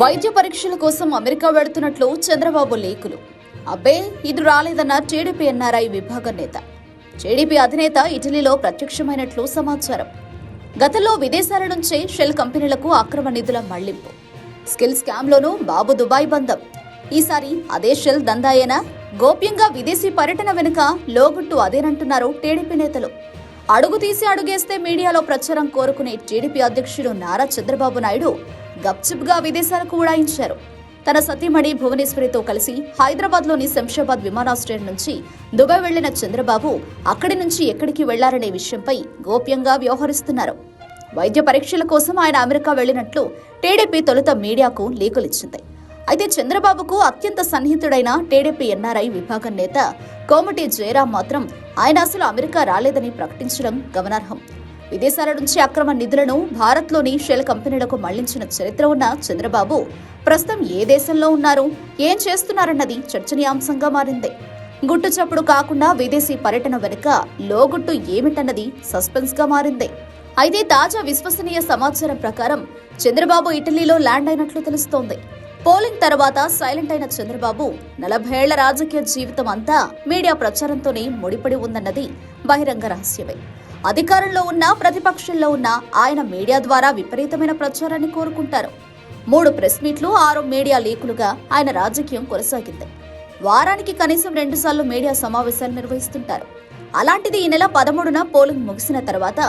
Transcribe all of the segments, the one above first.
వైద్య పరీక్షల కోసం అమెరికా వెళుతున్నట్లు చంద్రబాబు లేఖలు. అబ్బే ఇది రాలేదన్న టీడీపీ ఎన్ఆర్ఐ విభాగం నేత. టీడీపీ అధినేత ఇటలీలో ప్రత్యక్షమైనట్లు సమాచారం. గతంలో విదేశాల నుంచే షెల్ కంపెనీలకు అక్రమ నిధుల మళ్లింపు, స్కిల్ స్కామ్లోనూ బాబు దుబాయ్ బంధం. ఈసారి అదే షెల్ దందాయేనా? గోప్యంగా విదేశీ పర్యటన వెనుక లోగుట్టు అదేనంటున్నారు టీడీపీ నేతలు. అడుగు తీసి అడుగేస్తే మీడియాలో ప్రచారం కోరుకునే టీడీపీ అధ్యక్షుడు నారా చంద్రబాబు నాయుడు గప్చిప్గా విదేశాలకు ఉడాయించారు. తన సతీమణి భువనేశ్వరితో కలిసి హైదరాబాద్లోని శంషాబాద్ విమానాశ్రయం నుంచి దుబాయ్ వెళ్లిన చంద్రబాబు అక్కడి నుంచి ఎక్కడికి వెళ్లారనే విషయంపై గోప్యంగా వ్యవహరిస్తున్నారు. వైద్య పరీక్షల కోసం ఆయన అమెరికా వెళ్లినట్లు టీడీపీ తొలుత మీడియాకు లీకులిచ్చింది. అయితే చంద్రబాబుకు అత్యంత సన్నిహితుడైన టీడీపీ ఎన్ఆర్ఐ విభాగం నేత కోమటి జయరాం మాత్రం ఆయన అసలు అమెరికా రాలేదని ప్రకటించడం గమనార్హం. విదేశాల నుంచి అక్రమ నిధులను భారత్లోని షెల్ కంపెనీలకు మళ్లించిన చరిత్ర ఉన్న చంద్రబాబు ప్రస్తుతం ఏ దేశంలో ఉన్నారు, ఏం చేస్తున్నారన్నది చర్చనీయాంశంగా మారింది. గుట్టు చప్పుడు కాకుండా విదేశీ పర్యటన వెనుక లోగుట్టు ఏమిటన్నది సస్పెన్స్ గా మారింది. అయితే తాజా విశ్వసనీయ సమాచారం ప్రకారం చంద్రబాబు ఇటలీలో ల్యాండ్ అయినట్లు తెలుస్తోంది. పోలింగ్ తర్వాత సైలెంట్ అయిన చంద్రబాబు 40 ఏళ్ల రాజకీయ జీవితం అంతా మీడియా ప్రచారంతోనే ముడిపడి ఉందన్నది బహిరంగ రహస్యమే. అధికారంలో ఉన్న ప్రతిపక్షంలో ఉన్న ఆయన మీడియా ద్వారా విపరీతమైన ప్రచారాన్ని కోరుకుంటారు. 3 ప్రెస్ మీట్లు, 6 మీడియా లీకులుగా ఆయన రాజకీయం కొనసాగింది. వారానికి కనీసం 2 సార్లు మీడియా సమావేశాలు నిర్వహిస్తుంటారు. అలాంటిది ఈ నెల 13న పోలింగ్ ముగిసిన తర్వాత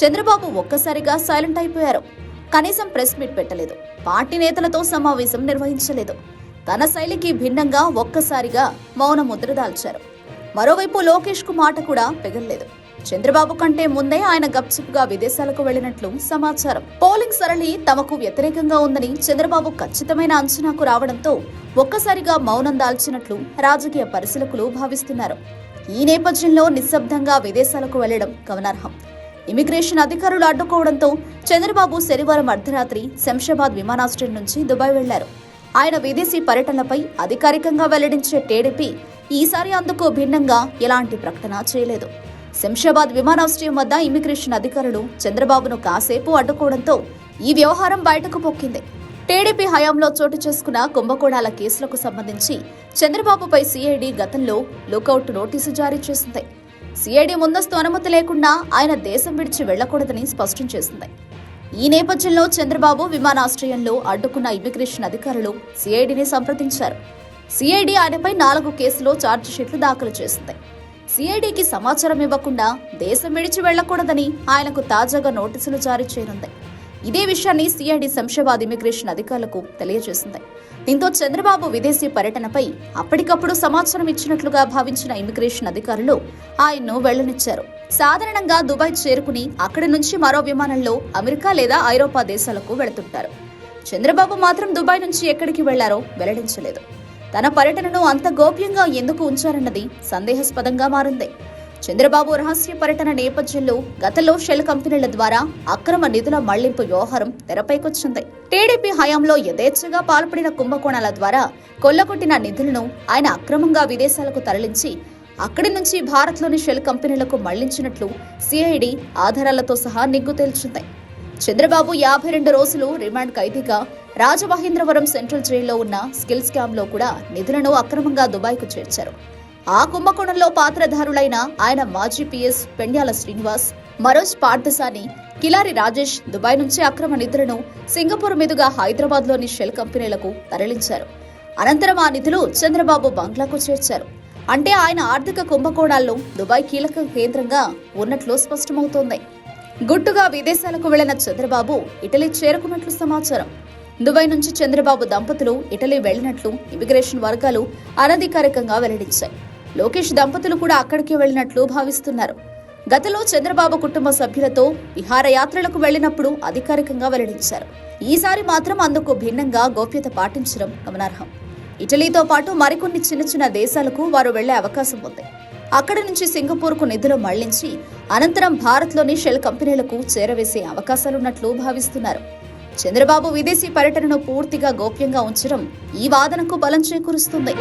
చంద్రబాబు ఒక్కసారిగా సైలెంట్ అయిపోయారు. కనీసం ప్రెస్ మీట్ పెట్టలేదు, పార్టీ నేతలతో సమావేశం నిర్వహించలేదు. తన శైలికి భిన్నంగా ఒక్కసారిగా మౌన ముద్ర దాల్చారు. మరోవైపు లోకేష్ కు మాట కూడా పెగల్లేదు. చంద్రబాబు కంటే ముందే ఆయన గప్చిప్గా విదేశాలకు వెళ్లినట్లు సమాచారం. పోలింగ్ సరళి తమకు వ్యతిరేకంగా ఉందని చంద్రబాబు ఖచ్చితమైన అంచనాకు రావడంతో ఒక్కసారిగా మౌనం దాల్చినట్లు రాజకీయ పరిశీలకులు భావిస్తున్నారు. ఈ నేపథ్యంలో నిశ్శబ్దంగా విదేశాలకు వెళ్లడం గమనార్హం. ఇమిగ్రేషన్ అధికారులు అడ్డుకోవడంతో చంద్రబాబు శనివారం అర్ధరాత్రి శంషాబాద్ విమానాశ్రయం నుంచి దుబాయ్ వెళ్లారు. ఆయన విదేశీ పర్యటనలపై అధికారికంగా వెల్లడించే టీడీపీ ఈసారి అందుకు భిన్నంగా ఎలాంటి ప్రకటన చేయలేదు. శంషాబాద్ విమానాశ్రయం వద్ద ఇమిగ్రేషన్ అధికారులు చంద్రబాబును కాసేపు అడ్డుకోవడంతో ఈ వ్యవహారం బయటకు పొక్కింది. టీడీపీ హయాంలో చోటు చేసుకున్న కుంభకోణాల కేసులకు సంబంధించి చంద్రబాబుపై సిఐడి గతంలో లుకౌట్ నోటీసు జారీ చేసింది. సిఐడి ముందస్తు అనుమతి లేకుండా ఆయన దేశం విడిచి వెళ్లకూడదని స్పష్టం చేసింది. ఈ నేపథ్యంలో చంద్రబాబు విమానాశ్రయంలో అడ్డుకున్న ఇమిగ్రేషన్ అధికారులు సిఐడిని సంప్రదించారు. సిఐడి ఆయనపై 4 కేసులో ఛార్జిషీట్లు దాఖలు చేసింది. సిఐడికి సమాచారం ఇవ్వకుండా దేశం విడిచి వెళ్లకూడదని ఆయనకు తాజాగా నోటీసులు జారీ చేయనుంది. ఇదే విషయాన్ని సిఐడి శంషాబాద్ ఇమిగ్రేషన్ అధికారులకు తెలియజేసింది. దీంతో చంద్రబాబు విదేశీ పర్యటనపై అప్పటికప్పుడు సమాచారం ఇచ్చినట్లుగా భావించిన ఇమిగ్రేషన్ అధికారులు ఆయన్ను వెళ్లనిచ్చారు. సాధారణంగా దుబాయ్ చేరుకుని అక్కడి నుంచి మరో విమానంలో అమెరికా లేదా ఐరోపా దేశాలకు వెళుతుంటారు. చంద్రబాబు మాత్రం దుబాయ్ నుంచి ఎక్కడికి వెళ్లారో వెల్లడించలేదు. తన పర్యటనను అంత గోప్యంగా ఎందుకు ఉంచారన్నది సందేహాస్పదంగా మారింది. చంద్రబాబు రహస్య పర్యటన నేపథ్యంలో గతంలో షెల్ కంపెనీల ద్వారా అక్రమ నిధుల మళ్లింపు వ్యవహారం తెరపైకొచ్చింది. టీడీపీ హయాంలో యథేచ్ఛగా పాల్పడిన కుంభకోణాల ద్వారా కొల్లగొట్టిన నిధులను ఆయన అక్రమంగా విదేశాలకు తరలించి అక్కడి నుంచి భారత్లోని షెల్ కంపెనీలకు మళ్లించినట్లు సిఐడి ఆధారాలతో సహా నిగ్గు తేల్చింది. చంద్రబాబు 52 రోజులు రిమాండ్ ఖైదీగా రాజమహేంద్రవరం సెంట్రల్ జైల్లో ఉన్న స్కిల్ స్కామ్ లో కూడా నిధులను అక్రమంగా దుబాయ్కు చేర్చారు. ఆ కుంభకోణంలో పాత్రధారులైన ఆయన మాజీ పీఎస్ పెండ్యాల శ్రీనివాస్, మనోజ్ పార్థసాని, కిలారి రాజేష్ దుబాయ్ నుంచి అక్రమ నిధులను సింగపూర్ మీదుగా హైదరాబాద్లోని షెల్ కంపెనీలకు తరలించారు. అనంతరం ఆ నిధులు చంద్రబాబు బంగ్లాకు చేర్చారు. అంటే ఆయన ఆర్థిక కుంభకోణాల్లో దుబాయ్ కీలక కేంద్రంగా ఉన్నట్లు స్పష్టమవుతోంది. గుట్టుగా విదేశాలకు వెళ్లిన చంద్రబాబు ఇటలీ చేరుకున్నట్లు సమాచారం. దుబాయ్ నుంచి చంద్రబాబు దంపతులు ఇటలీ వెళ్లినట్లు ఇమిగ్రేషన్ వర్గాలు అనధికారికంగా వెల్లడించాయి. లోకేష్ దంపతులు కూడా అక్కడికి వెళ్లినట్లు భావిస్తున్నారు. గతంలో చంద్రబాబు కుటుంబ సభ్యులతో విహారయాత్రలకు వెళ్లినప్పుడు అధికారికంగా వెల్లడించారు. ఈసారి మాత్రం అందుకు భిన్నంగా గోప్యత పాటించడం గమనార్హం. ఇటలీతో పాటు మరికొన్ని చిన్న దేశాలకు వారు వెళ్లే అవకాశం ఉంది. అక్కడి నుంచి సింగపూర్కు నిధులు మళ్లించి అనంతరం భారత్లోని షెల్ కంపెనీలకు చేరవేసే అవకాశాలున్నట్లు భావిస్తున్నారు. చంద్రబాబు విదేశీ పర్యటనను పూర్తిగా గోప్యంగా ఉంచడం ఈ వాదనకు బలం చేకూరుస్తుంది.